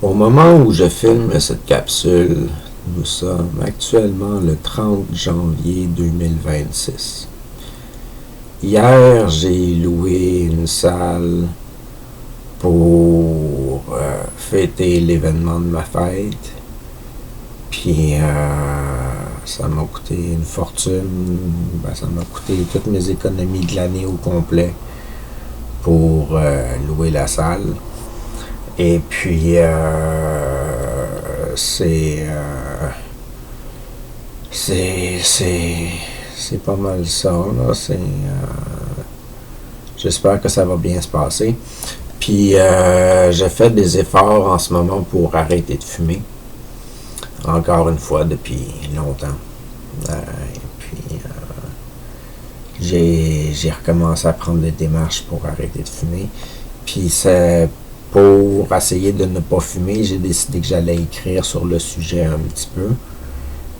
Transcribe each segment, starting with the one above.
Au moment où je filme cette capsule, nous sommes actuellement le 30 janvier 2026. Hier, j'ai loué une salle pour fêter l'événement de ma fête. Puis ça m'a coûté une fortune. Ça m'a coûté toutes mes économies de l'année au complet pour louer la salle. Et puis c'est pas mal ça, là. J'espère que ça va bien se passer. Puis je fais des efforts en ce moment pour arrêter de fumer. Encore une fois depuis longtemps. J'ai recommencé à prendre des démarches pour arrêter de fumer. Puis c'est pour essayer de ne pas fumer, j'ai décidé que j'allais écrire sur le sujet un petit peu.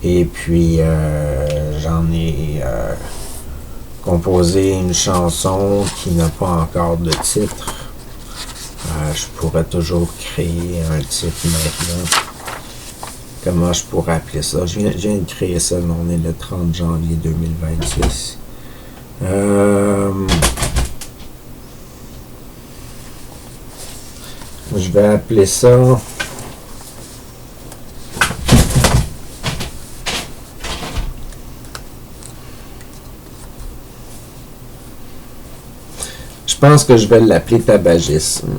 Et puis j'en ai composé une chanson qui n'a pas encore de titre. Je pourrais toujours créer un titre maintenant. Comment je pourrais appeler ça? Je viens de créer ça, on est le 30 janvier 2026. Je vais appeler ça je pense que je vais l'appeler tabagisme.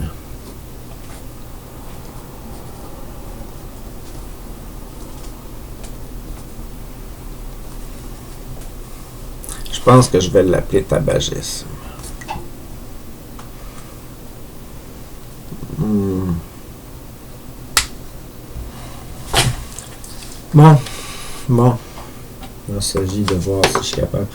Je pense que je vais l'appeler tabagisme. Bon. Il s'agit de voir si je suis capable.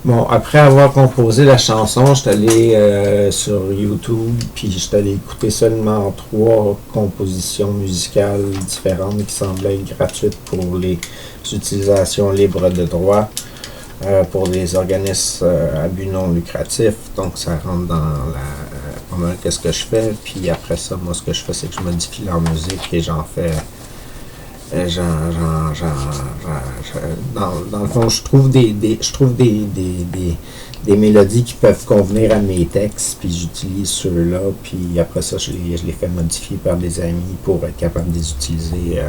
Bon, après avoir composé la chanson, je suis allé sur YouTube, puis je suis allé écouter seulement 3 compositions musicales différentes qui semblaient être gratuites pour les utilisations libres de droit. Pour des organismes à but non lucratif, donc ça rentre dans pas mal qu'est-ce que je fais. Puis après ça, moi ce que je fais, c'est que je modifie leur musique et j'en fais dans le fond, je trouve des mélodies qui peuvent convenir à mes textes, puis j'utilise ceux-là, puis après ça je les fais modifier par des amis pour être capable de les utiliser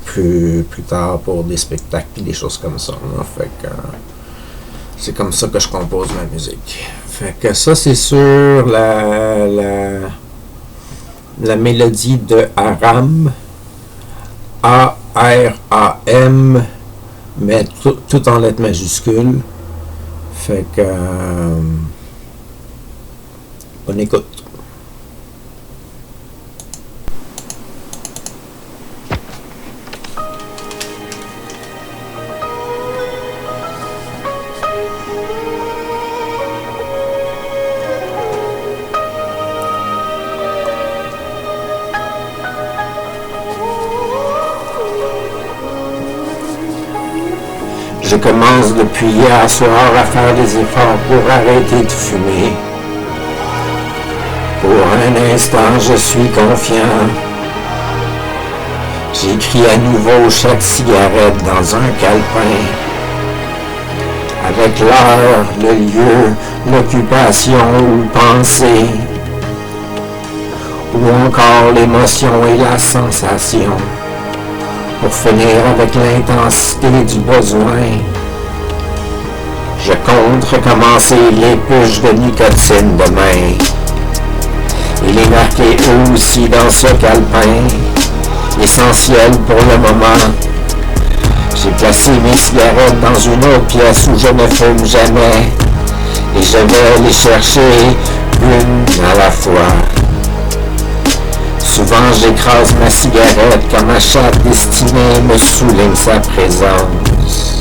plus tard pour des spectacles et des choses comme ça. Fait que c'est comme ça que je compose ma musique. Fait que ça, c'est sur la mélodie de Aram, A-R-A-M, mais tout en lettres majuscules. Fait que bonne écoute. Je commence depuis hier soir à faire des efforts pour arrêter de fumer. Pour un instant, je suis confiant. J'écris à nouveau chaque cigarette dans un calepin. Avec l'heure, le lieu, l'occupation ou pensée. Ou encore l'émotion et la sensation. Pour finir avec l'intensité du besoin, je compte recommencer les puches de nicotine demain. Et les marquer eux aussi dans ce calepin, essentiel pour le moment. J'ai placé mes cigarettes dans une autre pièce où je ne fume jamais. Et je vais les chercher une à la fois. Souvent j'écrase ma cigarette quand ma chatte destinée me souligne sa présence,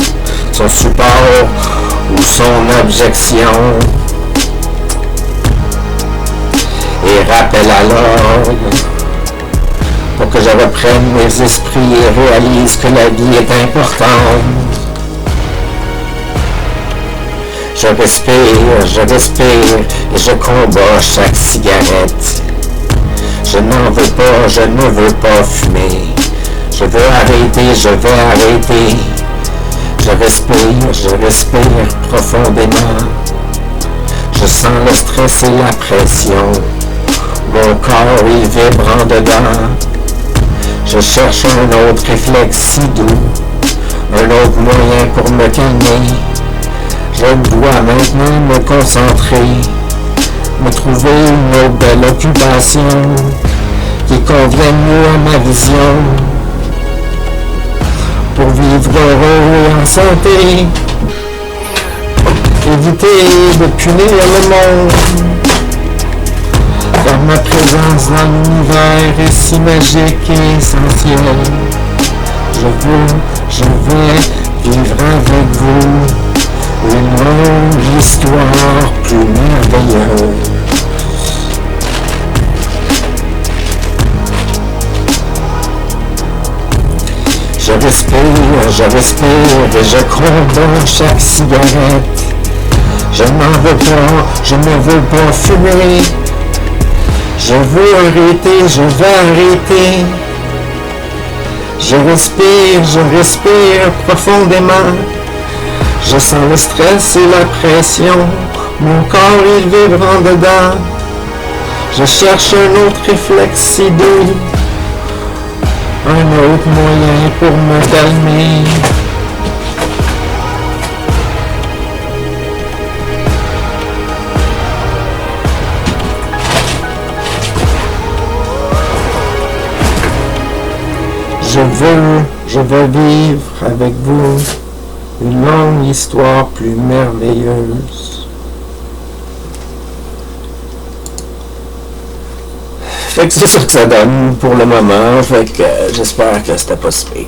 son support ou son objection, et rappelle à l'ordre pour que je reprenne mes esprits et réalise que la vie est importante. Je respire et je combats chaque cigarette. Je n'en veux pas, je ne veux pas fumer. Je veux arrêter, je vais arrêter. Je respire profondément. Je sens le stress et la pression. Mon corps, il vibre en dedans. Je cherche un autre réflexe si doux, un autre moyen pour me calmer. Je dois maintenant me concentrer, me trouver une autre belle occupation qui convienne mieux à ma vision, pour vivre heureux et en santé, éviter de punir le monde, car ma présence dans l'univers est si magique et essentielle. Je vais vivre avec vous une longue histoire plus merveilleuse. Je respire et je compte dans chaque cigarette. Je n'en veux pas, je ne veux pas fumer. Je veux arrêter, je vais arrêter. Je respire profondément. Je sens le stress et la pression. Mon corps il vibre en dedans. Je cherche un autre réflexe si doux, un autre moyen pour me calmer. Je veux vivre avec vous une longue histoire plus merveilleuse. Fait que c'est ça que ça donne pour le moment, fait que j'espère que c'était pas si pire.